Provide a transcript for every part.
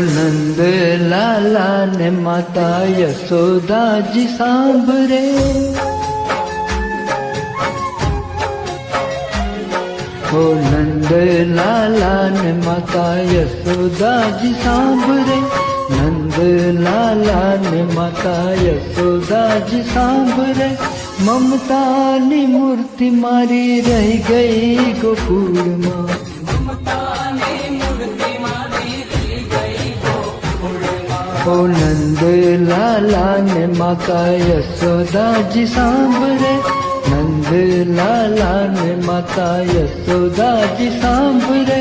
નંદ લાલા ને માતા યશોદાજી સાંભળે, હો નંદ લાલા ને માતા યશોદાજી સાંભળે, નંદ લાલા ને માતા યશોદાજી સાંભળે, મમતાની મૂર્તિ મારી રહી ગઈ ગોકુળમાં, ઓ નંદ લાલા ને માતા યશોદાજી સાંભળે, નંદ લાલા ને માતા યશોદાજી સાંભળે,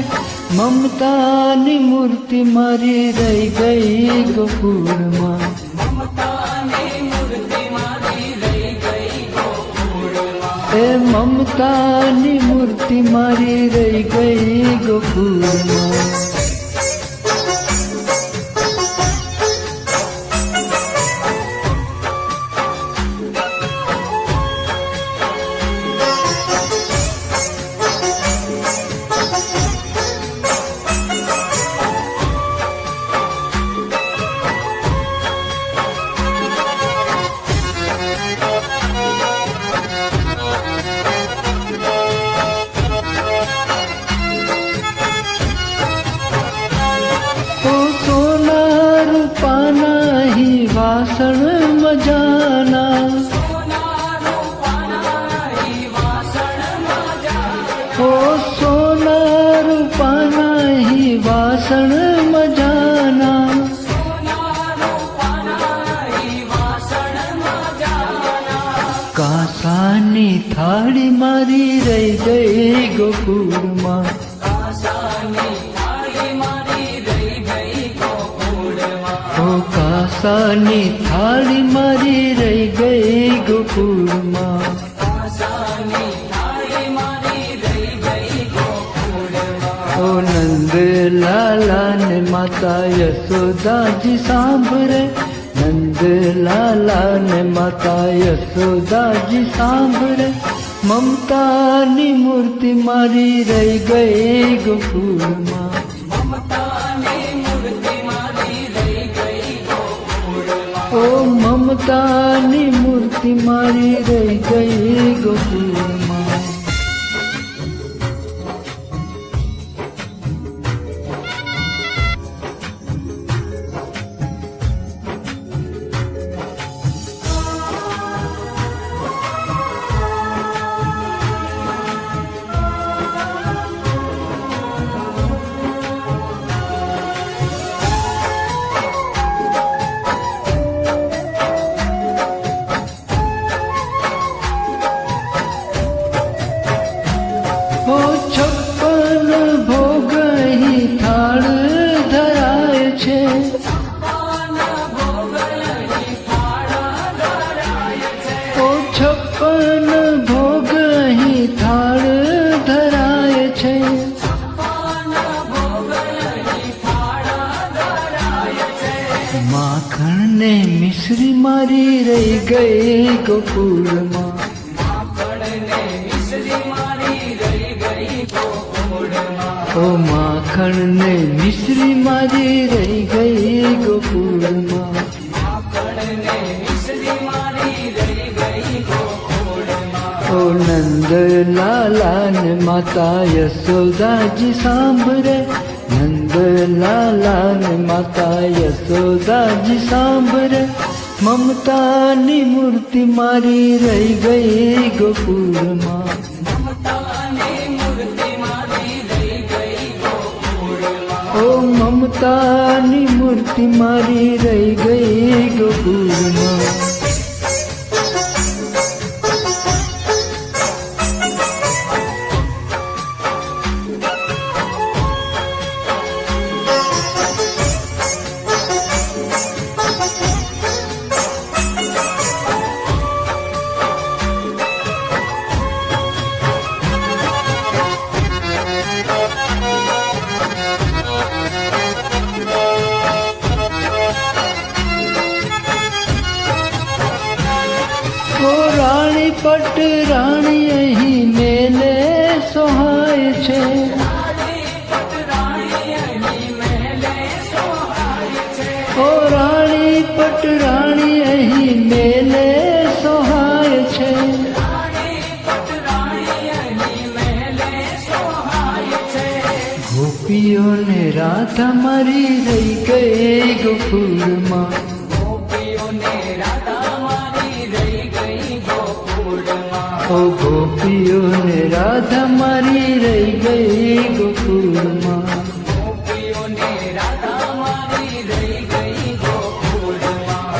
મમતાની મૂર્તિ મારી રહી ગઈ ગોકુળમાં, એ મમતાની મૂર્તિ મારી રહી ગઈ ગોકુળમાં. વાસણ મજાના, ઓ સોના રૂપાના હી વાસણ મજાના, કાસાની થાળી મારી રહી ગઈ ગોકુળમાં, કાસાની થાળી મારી રહી ગઈ ગોકુળમાં, ઓ નંદ લાલા ને માતા યશોદાજી સાંભળે, નંદ લાલા ને માતા યશોદાજી સાંભળે, મમતાની મૂર્તિ મારી રહી ગઈ ગોકુળમાં, ઓ મમતાની મૂર્તિ મારી રહી ગઈ ગોકુળમાં. માખણ ને મિશ્રી મારી રહી ગઈ ગોકુળમાં, ઓ માખણ ને મિશ્રી મારી રહી ગઈ ગોકુળમાં, ઓ નંદ લાલા ને માતા યશોદાજી સાંભળે, નંદ લાલા ને માતા યશોદાજી સાંભળે, મમતાની મૂર્તિ મારી રહી ગઈ ગોકુળમાં, ઓ મમતાની મૂર્તિ મારી રહી ગઈ ગોકુળમાં. ઓ રાણી પટ રાણી અહીં મેલે સોહાય છે. ઓ રાણી પટ રાણી અહીં મેલે સોહાય છે. ગોપીઓને રાધા મારી રહી ગઈ ગોકુળમાં. ઓ ગોપીઓને રાધા મારી રહી ગઈ ગોકુળમાં.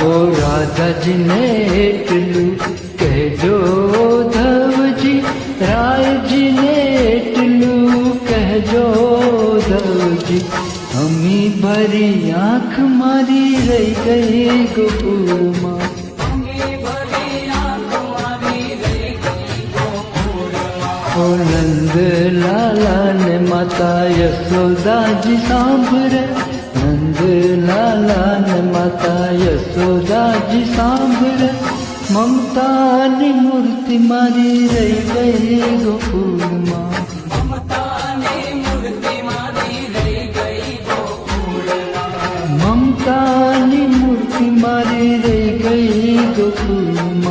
ઓ રાધાજીને એટલું કહેજો ધવજી, રાયજીને એટલું કહેજો ધવજી, અમી ભરી આંખ મારી રહી ગઈ ગોકુળમાં. ઓ નંદ લાલા ને માતા યશોદાજી સાંભળે, નંદ લાલા ને માતા યશોદાજી સાંભળે, મમતાની મૂર્તિ મારી રહી ગઈ ગોકુળમાં. મમતાની મૂર્તિ મારી રહી ગઈ ગોકુળમાં.